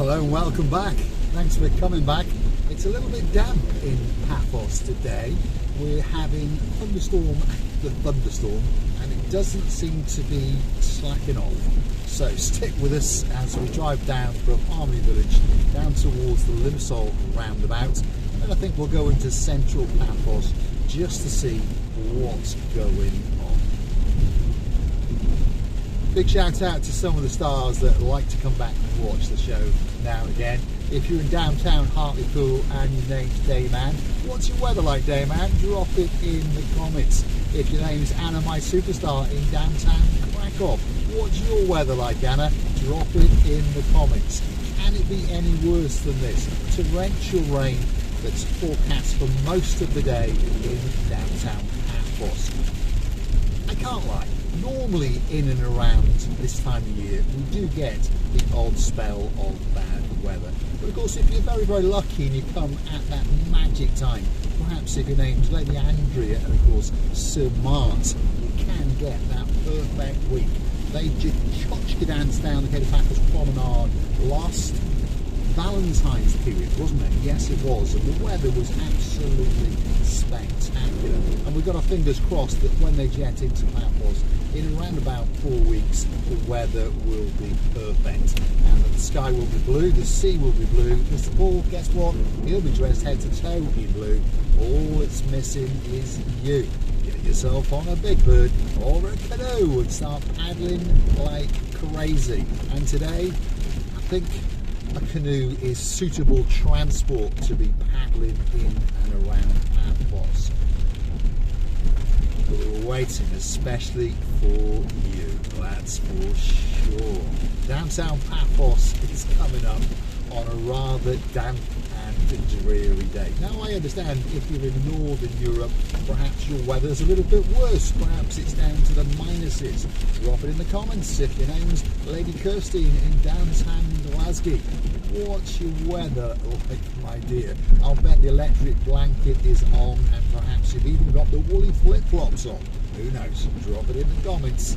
Hello and welcome back. Thanks for coming back. It's a little bit damp in Paphos today. We're having thunderstorm after thunderstorm and it doesn't seem to be slacking off. So stick with us as we drive down from Harmony Village down towards the Limassol roundabout, and I think we'll go into central Paphos just to see what's going on. Big shout out to some of the stars that like to come back and watch the show now and again. If you're in downtown Hartlepool and your name's Dayman, what's your weather like, Dayman? Drop it in the comments. If your name's Anna, my superstar in downtown Krakow, what's your weather like, Anna? Drop it in the comments. Can it be any worse than this? Torrential rain that's forecast for most of the day in downtown Paphos. I can't lie. Normally in and around this time of year we do get the odd spell of bad weather, but of course if you're very lucky and you come at that magic time, perhaps if your name's Lady Andrea and of course Sir Mart, you can get that perfect week. They tchotchke danced down the Cape of Paphos promenade last Valentine's period, wasn't it? Yes it was, and the weather was absolutely spectacular, and we've got our fingers crossed that when they jet into Paphos in around about 4 weeks the weather will be perfect and the sky will be blue, the sea will be blue. Mr. Paul, guess what? He'll be dressed head to toe in blue. All it's missing is you. Get yourself on a big bird or a canoe and start paddling like crazy. And today I think a canoe is suitable transport to be paddling in and around Paphos. But we're waiting especially for you, that's for sure. Downtown Paphos is coming up on a rather damp and dreary day. Now I understand if you're in Northern Europe, perhaps your weather's a little bit worse, perhaps it's down to the minuses. Drop it in the comments if your name's Lady Kirstine in downtown Glasgow. What's your weather like, my dear? I'll bet the electric blanket is on and perhaps you've even got the woolly flip-flops on. Who knows? Drop it in the comments.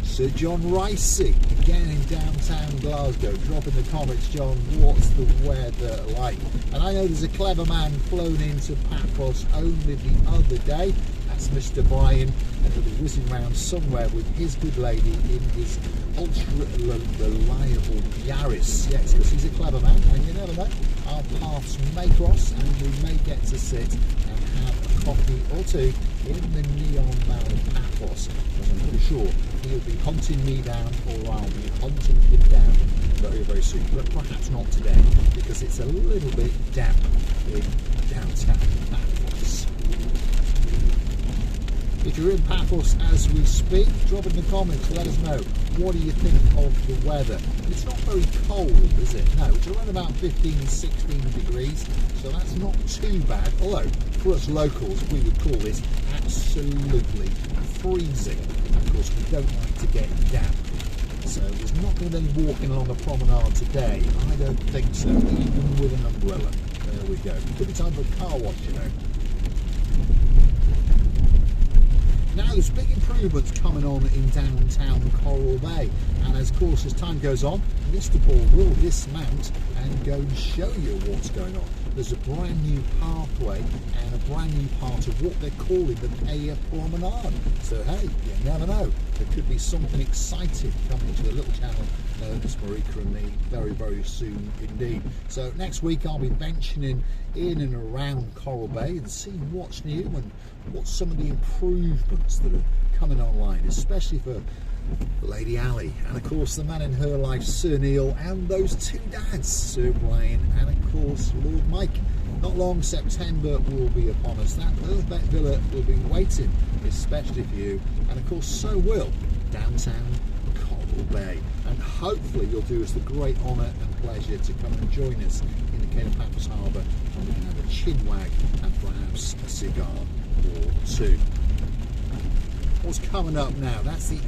Sir John Ricey, again in downtown Glasgow. Drop in the comments, John, what's the weather like? And I know there's a clever man flown into Paphos only the other day. That's Mr. Brian, and he'll be whizzing around somewhere with his good lady in his ultra-reliable Yaris. Yes, because he's a clever man, and you never know, our paths may cross and we may get to sit and have a coffee or two in the neon mall of Paphos, because I'm pretty sure he'll be hunting me down or I'll be hunting him down very soon, but perhaps not today because it's a little bit damp in downtown Paphos. If you're in Paphos as we speak, drop in the comments, let us know what do you think of the weather. It's not very cold, is it? No, it's around about 15-16 degrees, so that's not too bad, although for us locals we would call this absolutely freezing. Of course we don't like to get damp, so there's not going to be any walking along a promenade today. I don't think so, even with an umbrella. There we go. Could be time for a car wash, you know. Now there's big improvements coming on in downtown Coral Bay, and of course as time goes on Mr. Paul will dismount and go and show you what's going on. There's a brand new pathway and a brand new part of what they're calling the Paya Promenade. So hey, you never know, there could be something exciting coming to the little channel known as Marika and me very soon indeed. So next week I'll be venturing in and around Coral Bay and seeing what's new and what's some of the improvements that are coming online, especially for Lady Ali and of course the man in her life, Sir Neil, and those two dads, Sir Brian and of course Lord Mike. Not long, September will be upon us. That perfect villa will be waiting especially for you, and of course so will downtown Coral Bay. And hopefully you'll do us the great honour and pleasure to come and join us in the Cape of Paphos Harbour, and we can have a chin wag and perhaps a cigar or two. What's coming up now? That's the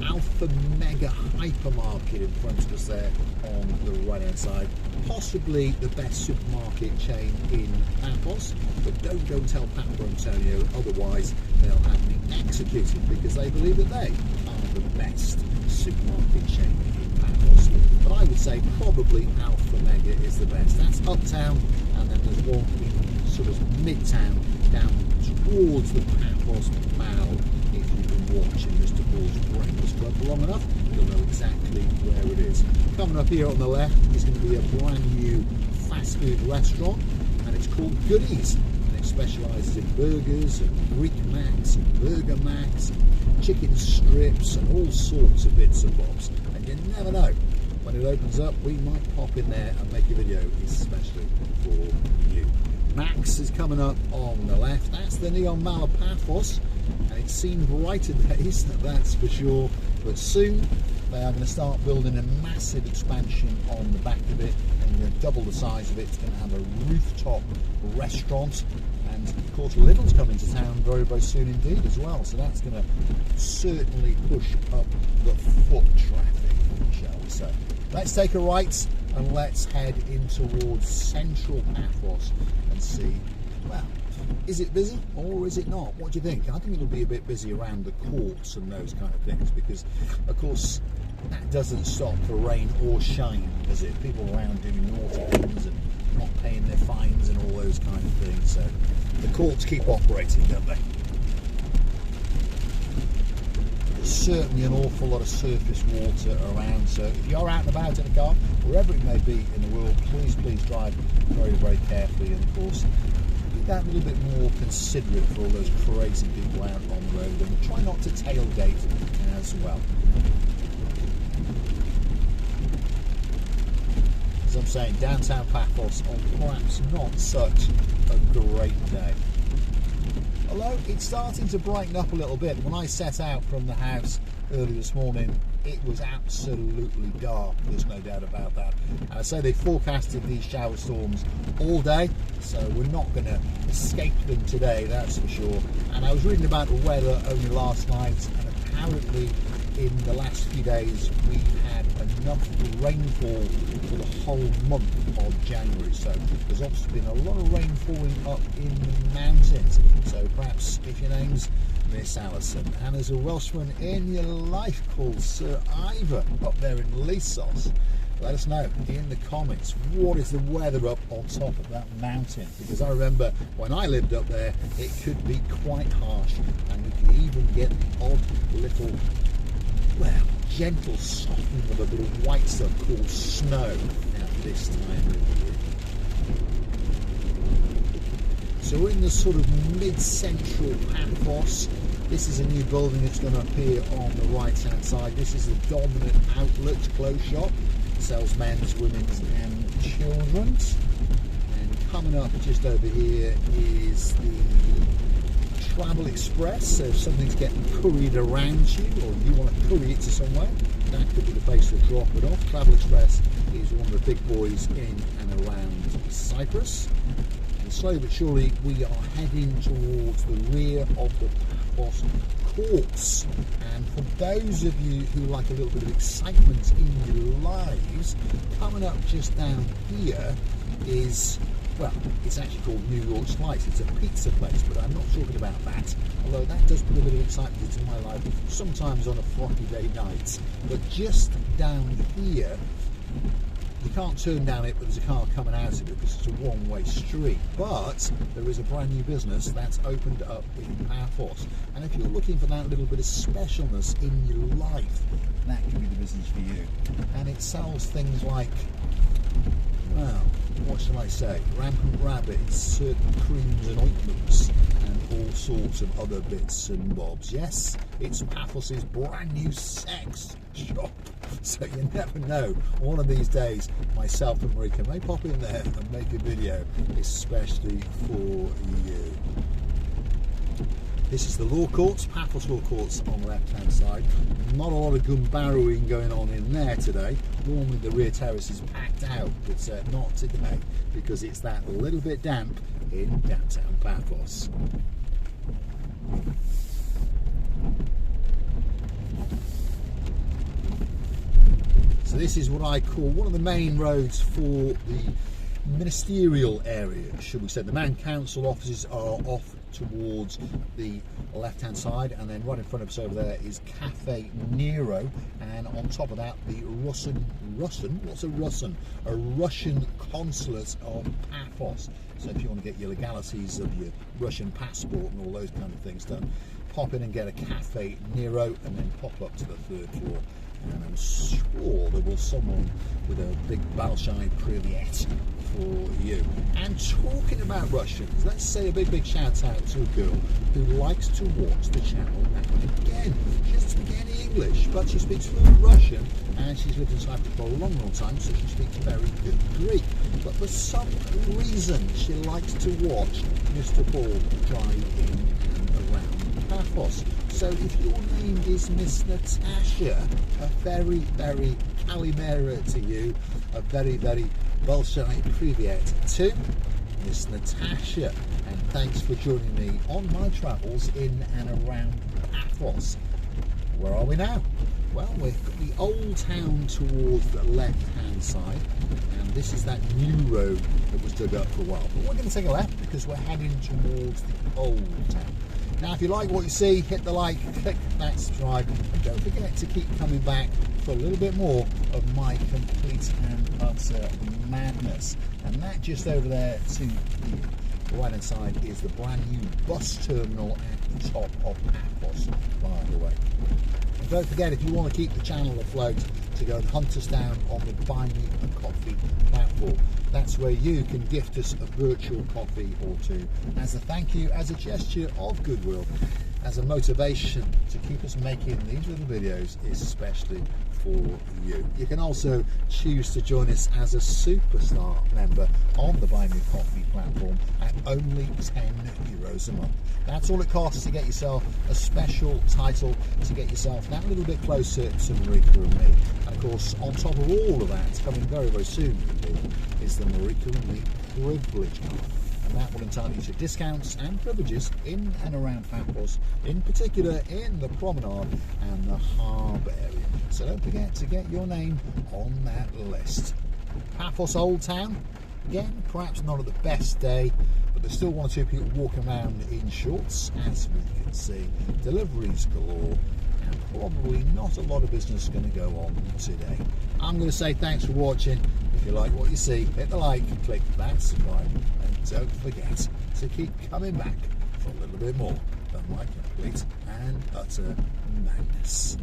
Alpha Mega Hypermarket in front of us there on the right hand side. Possibly the best supermarket chain in Paphos, but don't go tell Papa Antonio, otherwise they'll have me executed because they believe that they are the best supermarket chain in Paphos. Paphos, but I would say probably Alpha Mega is the best. That's uptown, and then there's one in sort of midtown down towards the Paphos Mall. If you've been watching Mr. Paul's Breakfast Club long enough, you'll know exactly where it is. Coming up here on the left is going to be a brand new fast food restaurant, and it's called Goodies, and it specialises in burgers and Greek Macs and Burger Macs and chicken strips and all sorts of bits and bobs. And you never know, when it opens up, we might pop in there and make a video especially for you. Max is coming up on the left. That's the Neon Mall of Paphos, and it's seen brighter days, that's for sure. But soon they are going to start building a massive expansion on the back of it, and going to double the size of it. It's going to have a rooftop restaurant, and of course Lidl's coming to town very, very soon indeed as well. So that's going to certainly push up the foot traffic, shall we say. Let's take a right and let's head in towards central Paphos and see, well, is it busy or is it not? What do you think? I think it'll be a bit busy around the courts and those kind of things, because of course that doesn't stop for rain or shine, does it? People around doing naughty things and not paying their fines and all those kind of things. So the courts keep operating, don't they? There's certainly an awful lot of surface water around, so if you're out and about in a car, wherever it may be in the world, please drive very, very carefully, and of course be that little bit more considerate for all those crazy people out on the road, and try not to tailgate as well. As I'm saying, downtown Paphos on perhaps not such a great day. Although it's starting to brighten up a little bit. When I set out from the house early this morning, it was absolutely dark, there's no doubt about that. And I say they forecasted these shower storms all day, so we're not going to escape them today, that's for sure. And I was reading about the weather only last night, and apparently in the last few days we've had enough rainfall for the whole month of January. So there's obviously been a lot of rain falling up in the mountains. So perhaps if your name's Miss Alison and there's a Welshman in your life called Sir Ivor up there in Lissos, let us know in the comments, what is the weather up on top of that mountain? Because I remember when I lived up there, it could be quite harsh, and you could even get the odd little, well, gentle softening of a bit of white stuff called snow at this time of the year. So we're in the sort of mid-central Paphos. This is a new building that's going to appear on the right-hand side. This is the dominant outlet clothes shop. It sells men's, women's and children's. And coming up just over here is the Travel Express. So if something's getting couried around you, or you want to courier it to somewhere, that could be the place to drop it off. Travel Express is one of the big boys in and around Cyprus. And slowly but surely we are heading towards the rear of the Paphos courts. And for those of you who like a little bit of excitement in your lives, coming up just down here is, well, it's actually called New York Slice. It's a pizza place, but I'm not talking about that. Although that does put a bit of excitement into my life, sometimes on a Friday night. But just down here, you can't turn down it, but there's a car coming out of it because it's a one-way street. But there is a brand new business that's opened up in Paphos. And if you're looking for that little bit of specialness in your life, that can be the business for you. And it sells things like, well, what shall I say, rampant rabbits, certain creams and ointments, and all sorts of other bits and bobs. Yes, it's Paphos's brand new sex shop. So you never know, one of these days myself and Marika may pop in there and make a video especially for you. This is the law courts, Paphos law courts on the left hand side. Not a lot of gun-barrowing going on in there today. Normally the rear terrace is packed out, but not today because it's that little bit damp in downtown Paphos. So this is what I call one of the main roads for the ministerial area, should we say. The main council offices are off towards the left-hand side, and then right in front of us over there is Cafe Nero, and on top of that the Russian what's a Russian? A Russian consulate of Paphos. So if you want to get your legalities of your Russian passport and all those kind of things done, pop in and get a Cafe Nero, and then pop up to the 3rd floor, and I'm sure there was someone with a big Balshai Privet for you. And talking about Russians, let's say a big shout out to a girl who likes to watch the channel now and again. She doesn't speak any English, but she speaks fluent Russian, and she's lived in Cyprus for a long time, so she speaks very good Greek. But for some reason she likes to watch Mr. Paul drive in and around Paphos. So if your name is Miss Natasha, a very Kalimera to you, a very Bolshoi Privet to Miss Natasha, and thanks for joining me on my travels in and around Paphos. Where are we now? Well, we've got the old town towards the left-hand side, and this is that new road that was dug up for a while. But we're going to take a left because we're heading towards the old town. Now, if you like what you see, hit the like, click that subscribe, and don't forget to keep coming back for a little bit more of my complete and utter madness. And that just over there to the right-hand side is the brand new bus terminal at the top of Paphos, by the way. And don't forget, if you want to keep the channel afloat, to go and hunt us down on the Buy Me a Coffee platform. That's where you can gift us a virtual coffee or two as a thank you, as a gesture of goodwill, as a motivation to keep us making these little videos, especially for you. You can also choose to join us as a superstar member on the Buy Me a Coffee platform at only €10 a month. That's all it costs to get yourself a special title, to get yourself that little bit closer to Marika and me. And of course, on top of all of that, coming very soon is the Marika and me privilege card. And that will entitle you to discounts and privileges in and around Paphos, in particular in the promenade and the harbour area. So don't forget to get your name on that list. Paphos Old Town, again, perhaps not at the best day, but there's still one or two people walking around in shorts, as we can see. Deliveries galore, and probably not a lot of business going to go on today. I'm going to say thanks for watching. If you like what you see, hit the like, click that subscribe, and don't forget to keep coming back for a little bit more of my complete and utter madness.